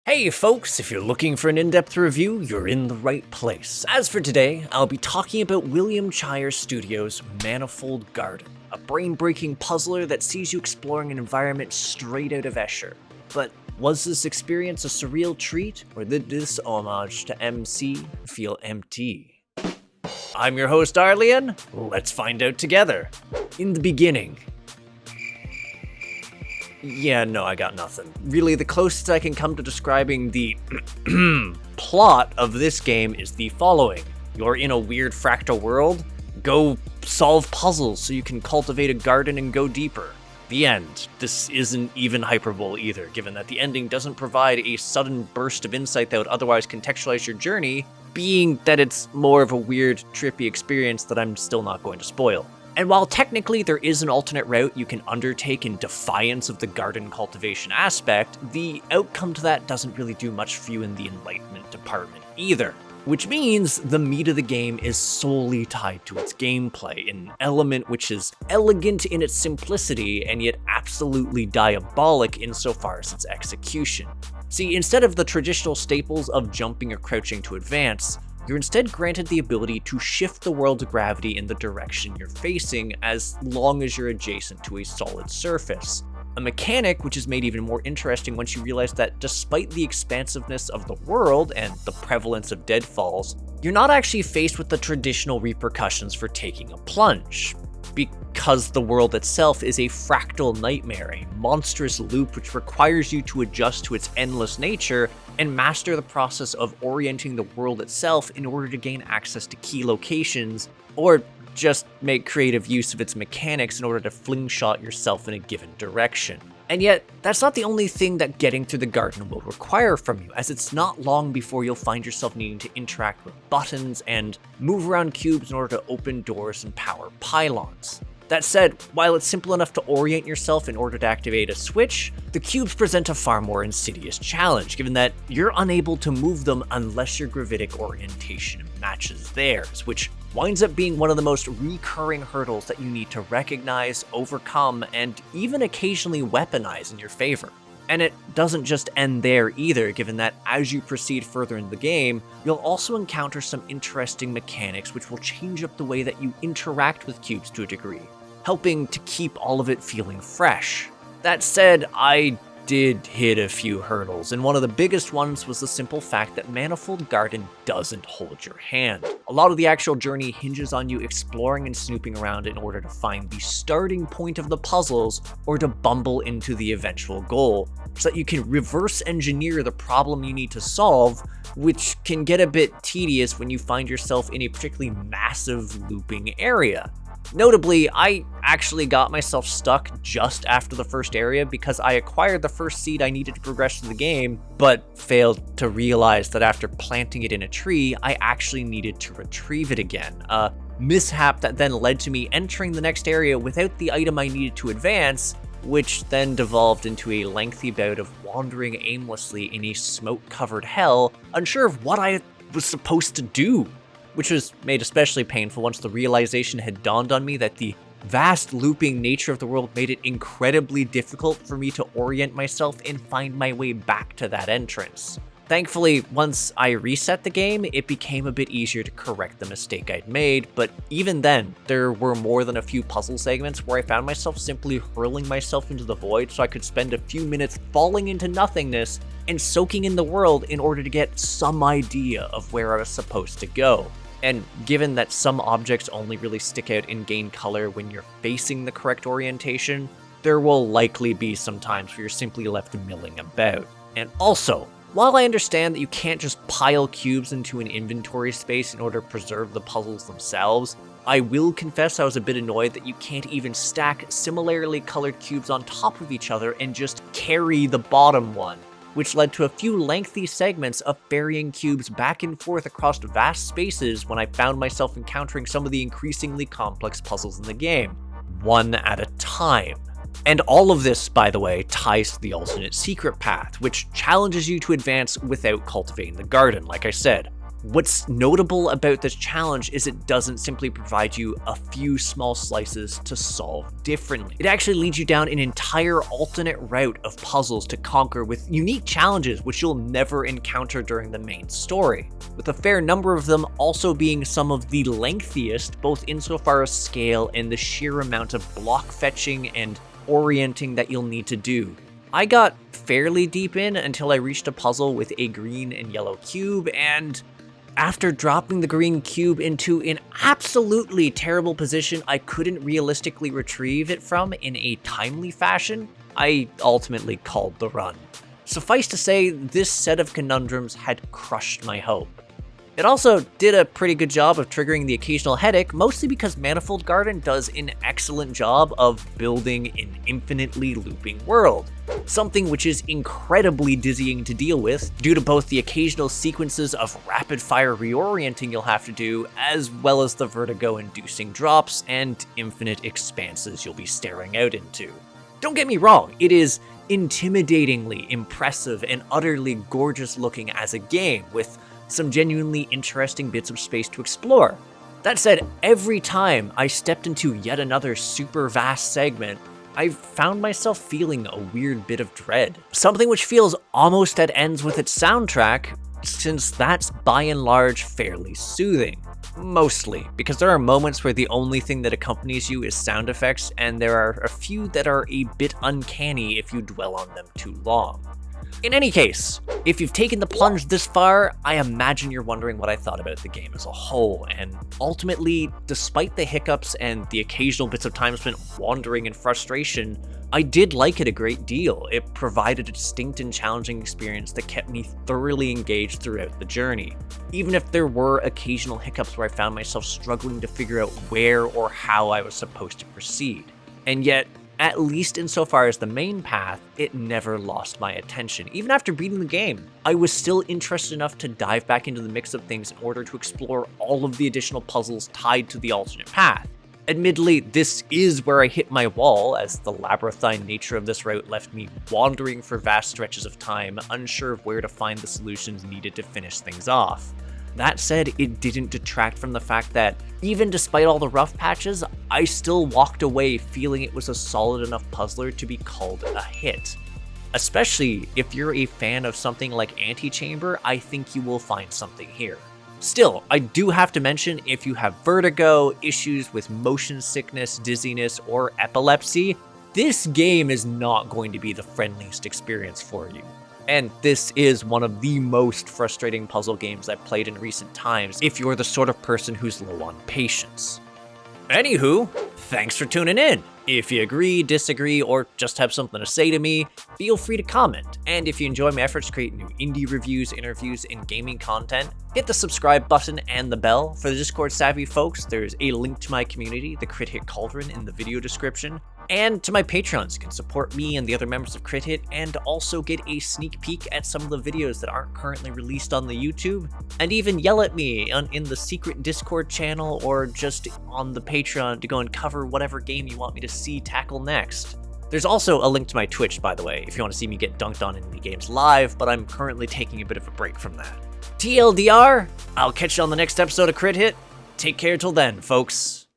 Hey folks, if you're looking for an in-depth review, you're in the right place. As for today, I'll be talking about William Chyr Studios' Manifold Garden, a brain-breaking puzzler that sees you exploring an environment straight out of Escher. But was this experience a surreal treat, or did this homage to MC feel empty? I'm your host Arlyeon, let's find out together. In the beginning. Yeah, no, I got nothing. Really, the closest I can come to describing the plot of this game is the following. You're in a weird fractal world, go solve puzzles so you can cultivate a garden and go deeper. The end. This isn't even hyperbole either, given that the ending doesn't provide a sudden burst of insight that would otherwise contextualize your journey, being that it's more of a weird, trippy experience that I'm still not going to spoil. And while technically there is an alternate route you can undertake in defiance of the garden cultivation aspect, the outcome to that doesn't really do much for you in the enlightenment department either. Which means the meat of the game is solely tied to its gameplay, an element which is elegant in its simplicity and yet absolutely diabolic insofar as its execution. See, instead of the traditional staples of jumping or crouching to advance, you're instead granted the ability to shift the world's gravity in the direction you're facing as long as you're adjacent to a solid surface. A mechanic which is made even more interesting once you realize that despite the expansiveness of the world and the prevalence of deadfalls, you're not actually faced with the traditional repercussions for taking a plunge. Because the world itself is a fractal nightmare, a monstrous loop which requires you to adjust to its endless nature and master the process of orienting the world itself in order to gain access to key locations, or just make creative use of its mechanics in order to flingshot yourself in a given direction. And yet, that's not the only thing that getting through the garden will require from you, as it's not long before you'll find yourself needing to interact with buttons and move around cubes in order to open doors and power pylons. That said, while it's simple enough to orient yourself in order to activate a switch, the cubes present a far more insidious challenge, given that you're unable to move them unless your gravitic orientation matches theirs, which winds up being one of the most recurring hurdles that you need to recognize, overcome, and even occasionally weaponize in your favor. And it doesn't just end there either, given that as you proceed further in the game, you'll also encounter some interesting mechanics which will change up the way that you interact with cubes to a degree, helping to keep all of it feeling fresh. That said, I did hit a few hurdles, and one of the biggest ones was the simple fact that Manifold Garden doesn't hold your hand. A lot of the actual journey hinges on you exploring and snooping around in order to find the starting point of the puzzles or to bumble into the eventual goal, so that you can reverse engineer the problem you need to solve, which can get a bit tedious when you find yourself in a particularly massive looping area. Notably, I actually got myself stuck just after the first area because I acquired the first seed I needed to progress through the game, but failed to realize that after planting it in a tree, I actually needed to retrieve it again. A mishap that then led to me entering the next area without the item I needed to advance, which then devolved into a lengthy bout of wandering aimlessly in a smoke-covered hell, unsure of what I was supposed to do. Which was made especially painful once the realization had dawned on me that the vast looping nature of the world made it incredibly difficult for me to orient myself and find my way back to that entrance. Thankfully, once I reset the game, it became a bit easier to correct the mistake I'd made, but even then, there were more than a few puzzle segments where I found myself simply hurling myself into the void so I could spend a few minutes falling into nothingness and soaking in the world in order to get some idea of where I was supposed to go. And given that some objects only really stick out and gain color when you're facing the correct orientation, there will likely be some times where you're simply left milling about. And also, while I understand that you can't just pile cubes into an inventory space in order to preserve the puzzles themselves, I will confess I was a bit annoyed that you can't even stack similarly colored cubes on top of each other and just carry the bottom one, which led to a few lengthy segments of ferrying cubes back and forth across vast spaces when I found myself encountering some of the increasingly complex puzzles in the game, one at a time. And all of this, by the way, ties to the alternate secret path, which challenges you to advance without cultivating the garden, like I said. What's notable about this challenge is it doesn't simply provide you a few small slices to solve differently. It actually leads you down an entire alternate route of puzzles to conquer with unique challenges which you'll never encounter during the main story, with a fair number of them also being some of the lengthiest, both insofar as scale and the sheer amount of block fetching and orienting that you'll need to do. I got fairly deep in until I reached a puzzle with a green and yellow cube, and after dropping the green cube into an absolutely terrible position I couldn't realistically retrieve it from in a timely fashion, I ultimately called the run. Suffice to say, this set of conundrums had crushed my hope. It also did a pretty good job of triggering the occasional headache, mostly because Manifold Garden does an excellent job of building an infinitely looping world, something which is incredibly dizzying to deal with due to both the occasional sequences of rapid-fire reorienting you'll have to do, as well as the vertigo-inducing drops and infinite expanses you'll be staring out into. Don't get me wrong, it is intimidatingly impressive and utterly gorgeous looking as a game, with some genuinely interesting bits of space to explore. That said, every time I stepped into yet another super vast segment, I found myself feeling a weird bit of dread. Something which feels almost at ends with its soundtrack, since that's by and large fairly soothing. Mostly, because there are moments where the only thing that accompanies you is sound effects, and there are a few that are a bit uncanny if you dwell on them too long. In any case, if you've taken the plunge this far, I imagine you're wondering what I thought about the game as a whole, and ultimately, despite the hiccups and the occasional bits of time spent wandering in frustration, I did like it a great deal. It provided a distinct and challenging experience that kept me thoroughly engaged throughout the journey, even if there were occasional hiccups where I found myself struggling to figure out where or how I was supposed to proceed. And yet, at least insofar as the main path, it never lost my attention. Even after beating the game, I was still interested enough to dive back into the mix of things in order to explore all of the additional puzzles tied to the alternate path. Admittedly, this is where I hit my wall, as the labyrinthine nature of this route left me wandering for vast stretches of time, unsure of where to find the solutions needed to finish things off. That said, it didn't detract from the fact that, even despite all the rough patches, I still walked away feeling it was a solid enough puzzler to be called a hit. Especially if you're a fan of something like Antechamber, I think you will find something here. Still, I do have to mention, if you have vertigo, issues with motion sickness, dizziness, or epilepsy, this game is not going to be the friendliest experience for you. And this is one of the most frustrating puzzle games I've played in recent times if you're the sort of person who's low on patience. Anywho, thanks for tuning in. If you agree, disagree, or just have something to say to me, feel free to comment. And if you enjoy my efforts to create new indie reviews, interviews, and gaming content, hit the subscribe button and the bell. For the Discord savvy folks, there's a link to my community, the Crit Hit Cauldron, in the video description. And to my Patreons, you can support me and the other members of Crit Hit, and also get a sneak peek at some of the videos that aren't currently released on the YouTube, and even yell at me in the secret Discord channel or just on the Patreon to go and cover whatever game you want me to see tackle next. There's also a link to my Twitch, by the way, if you want to see me get dunked on in indie games live, but I'm currently taking a bit of a break from that. TLDR, I'll catch you on the next episode of Crit Hit. Take care till then, folks.